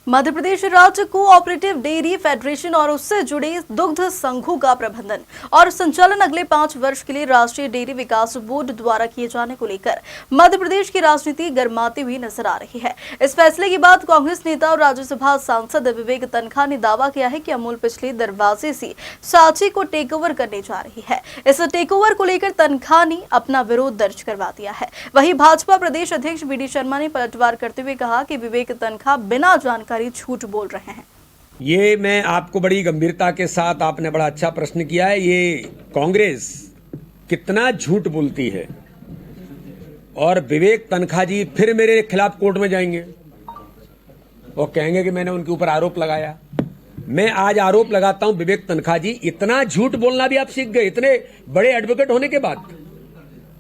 मध्य प्रदेश राज्य cooperative dairy federation और उससे जुड़े दुग्ध संघों का प्रबंधन और संचालन अगले 5 वर्ष के लिए राष्ट्रीय डेयरी विकास बोर्ड द्वारा किए जाने को लेकर मध्य प्रदेश की राजनीति गर्माती हुई नजर आ रही है। इस फैसले के बाद कांग्रेस नेता और राज्यसभा सांसद विवेक तनखा ने दावा किया है कि अमूल पिछले दरवाजे से सांची को टेक ओवर करने जा रही है। इस टेक ओवर को लेकर तनखा ने अपना विरोध दर्ज करवा दिया है। वहीं भाजपा प्रदेश अध्यक्ष बी डी शर्मा ने पलटवार करते हुए कहा कि विवेक तनखा बिना जानकारी झूठ बोल रहे हैं। ये मैं आपको बड़ी गंभीरता के साथ, आपने बड़ा अच्छा प्रश्न किया है। ये कांग्रेस कितना झूठ बोलती है और विवेक तनखा जी फिर मेरे खिलाफ कोर्ट में जाएंगे और कहेंगे कि मैंने उनके ऊपर आरोप लगाया। मैं आज आरोप लगाता हूं विवेक तनखा जी, इतना झूठ बोलना भी आप सीख गए इतने बड़े एडवोकेट होने के बाद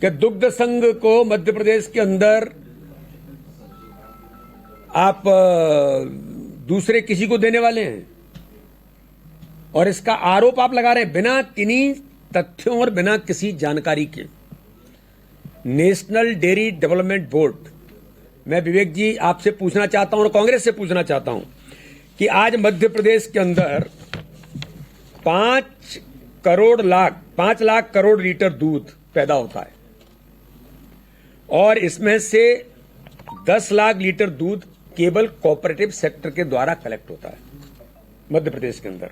कि दुग्ध संघ को मध्य प्रदेश के अंदर आप दूसरे किसी को देने वाले हैं और इसका आरोप आप लगा रहे हैं बिना किन्हीं तथ्यों और बिना किसी जानकारी के। नेशनल डेयरी डेवलपमेंट बोर्ड, मैं विवेक जी आपसे पूछना चाहता हूं और कांग्रेस से पूछना चाहता हूं कि आज मध्य प्रदेश के अंदर 5 लाख करोड़ लीटर दूध पैदा होता है और इसमें से 10 लाख लीटर दूध केवल कोऑपरेटिव सेक्टर के द्वारा कलेक्ट होता है। मध्य प्रदेश के अंदर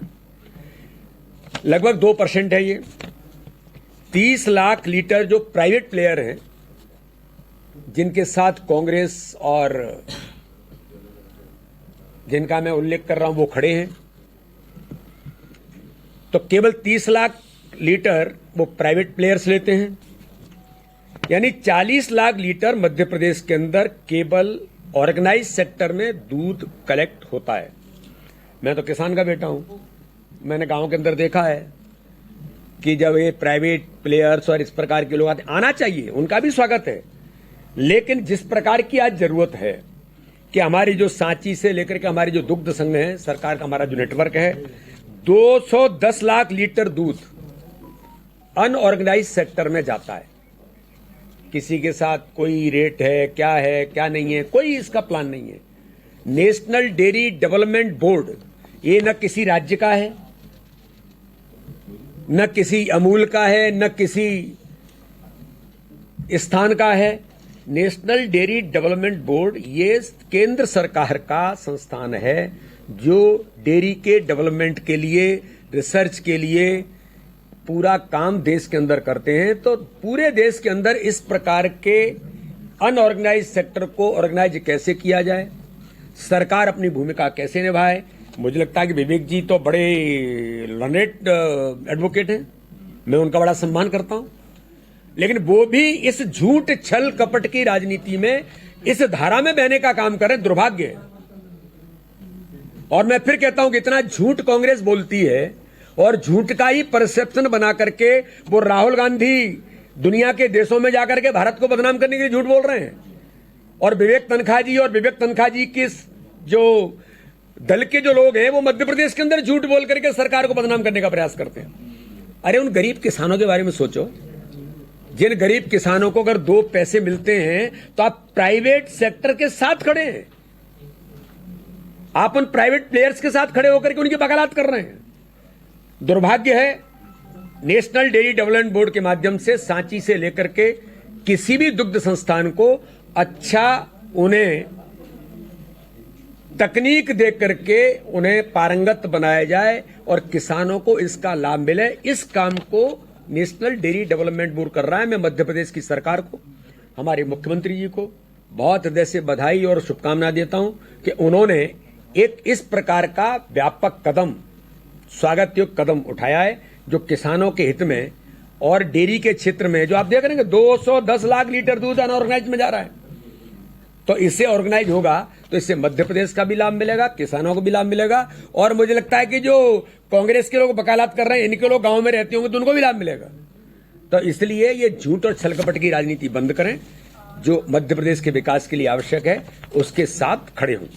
लगभग 2% है। ये 30 लाख लीटर जो प्राइवेट प्लेयर हैं जिनके साथ कांग्रेस और जिनका मैं उल्लेख कर रहा हूं वो खड़े हैं, तो केवल 30 लाख लीटर वो प्राइवेट प्लेयर्स लेते हैं, यानी 40 लाख लीटर मध्य प्रदेश के अंदर केवल ऑर्गेनाइज सेक्टर में दूध कलेक्ट होता है। मैं तो किसान का बेटा हूं, मैंने गांव के अंदर देखा है कि जब ये प्राइवेट प्लेयर्स और इस प्रकार के लोग आते, आना चाहिए, उनका भी स्वागत है, लेकिन जिस प्रकार की आज जरूरत है कि हमारी जो सांची से लेकर के हमारी जो दुग्ध संघ है, सरकार का हमारा जो नेटवर्क है, 210 लाख लीटर दूध अनऑर्गेनाइज सेक्टर में जाता है। किसी के साथ कोई रेट है क्या नहीं है, कोई इसका प्लान नहीं है। नेशनल डेयरी डेवलपमेंट बोर्ड ये न किसी राज्य का है, न किसी अमूल का है, न किसी स्थान का है। नेशनल डेयरी डेवलपमेंट बोर्ड ये केंद्र सरकार का संस्थान है जो डेयरी के डेवलपमेंट के लिए, रिसर्च के लिए पूरा काम देश के अंदर करते हैं। तो पूरे देश के अंदर इस प्रकार के अनऑर्गेनाइज सेक्टर को ऑर्गेनाइज कैसे किया जाए, सरकार अपनी भूमिका कैसे निभाए। मुझे लगता है कि विवेक जी तो बड़े लर्नेड एडवोकेट हैं, मैं उनका बड़ा सम्मान करता हूं, लेकिन वो भी इस झूठ छल कपट की राजनीति में इस धारा में बहने का काम कर रहे हैं। दुर्भाग्य है। और मैं फिर कहता हूं कि इतना झूठ कांग्रेस बोलती है और झूठ का ही परसेप्शन बना करके वो राहुल गांधी दुनिया के देशों में जाकर के भारत को बदनाम करने के लिए झूठ बोल रहे हैं, और विवेक तनखा जी किस जो दल के जो लोग हैं वो मध्य प्रदेश के अंदर झूठ बोल करके सरकार को बदनाम करने का प्रयास करते हैं। अरे उन गरीब किसानों के बारे में सोचो, जिन गरीब किसानों को अगर 2 पैसे मिलते हैं तो आप प्राइवेट सेक्टर के साथ खड़े हैं, आप उन प्राइवेट प्लेयर्स के साथ खड़े होकर के उनकी वकालत कर रहे हैं। दुर्भाग्य है, नेशनल डेयरी डेवलपमेंट बोर्ड के माध्यम से सांची से लेकर के किसी भी दुग्ध संस्थान को अच्छा उन्हें तकनीक दे करके उन्हें पारंगत बनाया जाए और किसानों को इसका लाभ मिले। इस काम को नेशनल डेयरी डेवलपमेंट बोर्ड कर रहा है। मैं मध्य प्रदेश की सरकार को, हमारे मुख्यमंत्री जी को बहुत हृदय से बधाई और शुभकामनाएं देता हूं कि उन्होंने एक इस प्रकार का व्यापक कदम, स्वागत योग्य कदम उठाया है जो किसानों के हित में और डेयरी के क्षेत्र में जो आप देख रहे हैं 210 लाख लीटर दूध अनऑर्गेनाइज में जा रहा है, तो इससे ऑर्गेनाइज होगा तो इससे मध्य प्रदेश का भी लाभ मिलेगा, किसानों को भी लाभ मिलेगा, और मुझे लगता है कि जो कांग्रेस के लोग वकालत कर रहे हैं इनके लोग गांव में रहते होंगे तो उनको भी लाभ मिलेगा। तो इसलिए ये झूठ और छलकपट की राजनीति बंद करें, जो मध्य प्रदेश के विकास के लिए आवश्यक है उसके साथ खड़े हों।